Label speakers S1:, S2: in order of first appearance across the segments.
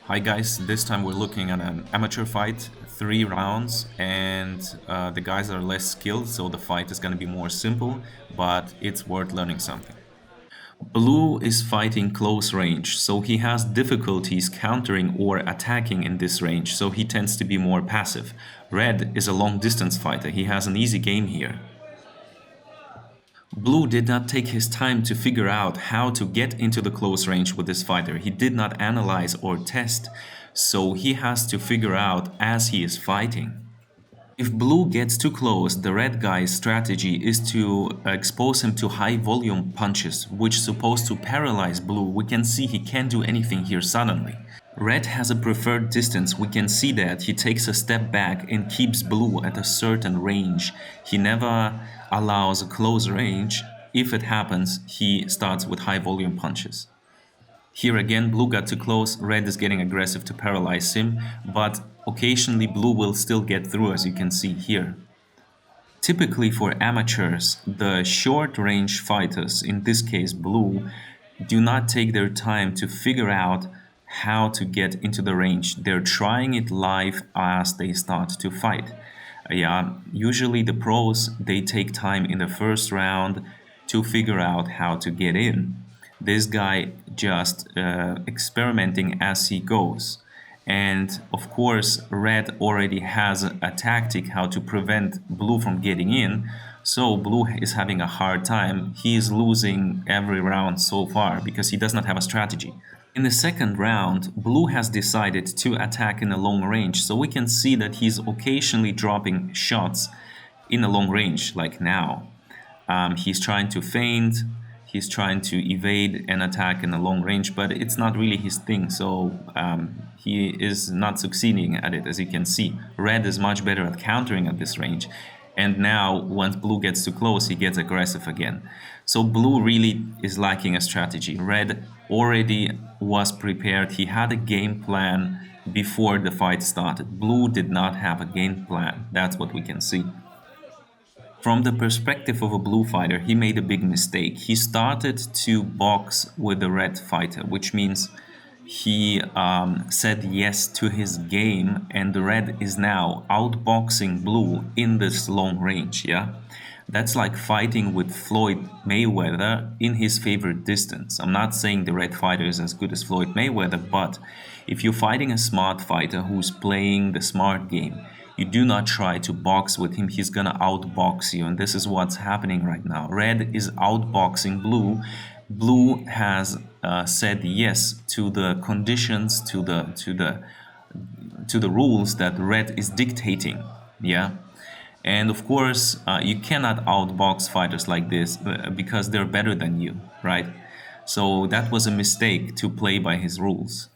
S1: Hi guys, this time we're looking at an amateur fight, 3 rounds, and the guys are less skilled, so the fight is going to be more simple, but it's worth learning something. Blue is fighting close range, so he has difficulties countering or attacking in this range, so he tends to be more passive. Red is a long distance fighter, he has an easy game here. Blue did not take his time to figure out how to get into the close range with this fighter. He did not analyze or test, so he has to figure out as he is fighting. If Blue gets too close, the red guy's strategy is to expose him to high volume punches, which is supposed to paralyze Blue. We can see he can't do anything here suddenly. Red has a preferred distance. We can see that he takes a step back and keeps Blue at a certain range. He never allows a close range. If it happens, he starts with high volume punches. Here again, Blue got too close, Red is getting aggressive to paralyze him, but occasionally Blue will still get through, as you can see here. Typically for amateurs, the short-range fighters, in this case Blue, do not take their time to figure out how to get into the range. They're trying it live as they start to fight. Yeah, usually the pros, they take time in the first round to figure out how to get in. This guy just experimenting as he goes. And of course, Red already has a tactic how to prevent Blue from getting in. So Blue is having a hard time. He is losing every round so far because he does not have a strategy. In the second round, Blue has decided to attack in a long range. So we can see that he's occasionally dropping shots in a long range, like now. He's trying to feint, he's trying to evade and attack in a long range, but it's not really his thing, so he is not succeeding at it, as you can see. Red is much better at countering at this range, and now once Blue gets too close, he gets aggressive again. So Blue really is lacking a strategy. Red already was prepared, he had a game plan before the fight started. Blue did not have a game plan, that's what we can see. From the perspective of a blue fighter, he made a big mistake. He started to box with the red fighter, which means he said yes to his game, and the red is now outboxing blue in this long range, yeah? That's like fighting with Floyd Mayweather in his favorite distance. I'm not saying the red fighter is as good as Floyd Mayweather, but if you're fighting a smart fighter who's playing the smart game, you do not try to box with him, he's gonna outbox you, and this is what's happening right now. Red is outboxing blue. Blue has said yes to the conditions, to the rules that red is dictating, yeah. And of course, you cannot outbox fighters like this because they're better than you, right? So that was a mistake to play by his rules.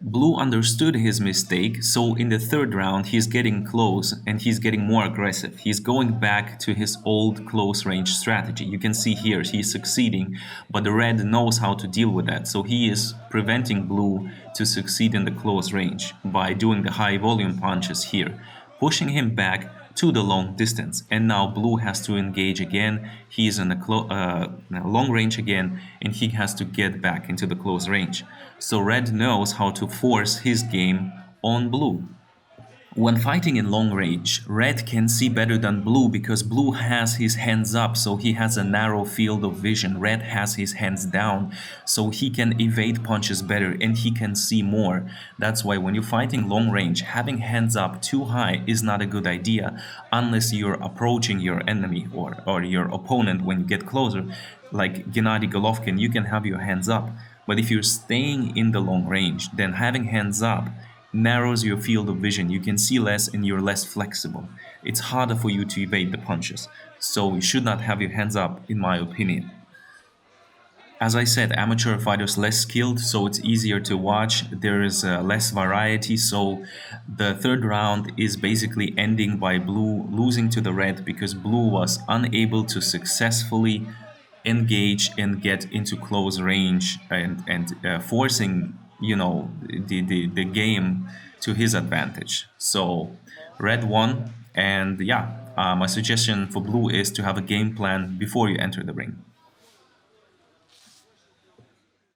S1: Blue understood his mistake, so in the third round he's getting close and he's getting more aggressive. He's going back to his old close range strategy. You can see here he's succeeding, but the red knows how to deal with that. So he is preventing Blue to succeed in the close range by doing the high volume punches here, pushing him back to the long distance. And now Blue has to engage again. He is in a long range again, and he has to get back into the close range. So Red knows how to force his game on Blue. When fighting in long range, Red can see better than Blue because Blue has his hands up, so he has a narrow field of vision. Red has his hands down, so he can evade punches better and he can see more. That's why when you're fighting long range, having hands up too high is not a good idea unless you're approaching your enemy or your opponent when you get closer. Like Gennady Golovkin, you can have your hands up. But if you're staying in the long range, then having hands up narrows your field of vision. You can see less and you're less flexible. It's harder for you to evade the punches. So you should not have your hands up, in my opinion. As I said, amateur fighters less skilled, so it's easier to watch. There is less variety, so the third round is basically ending by Blue losing to the red because Blue was unable to successfully engage and get into close range and forcing the game to his advantage. So red won, and yeah, my suggestion for blue is to have a game plan before you enter the ring.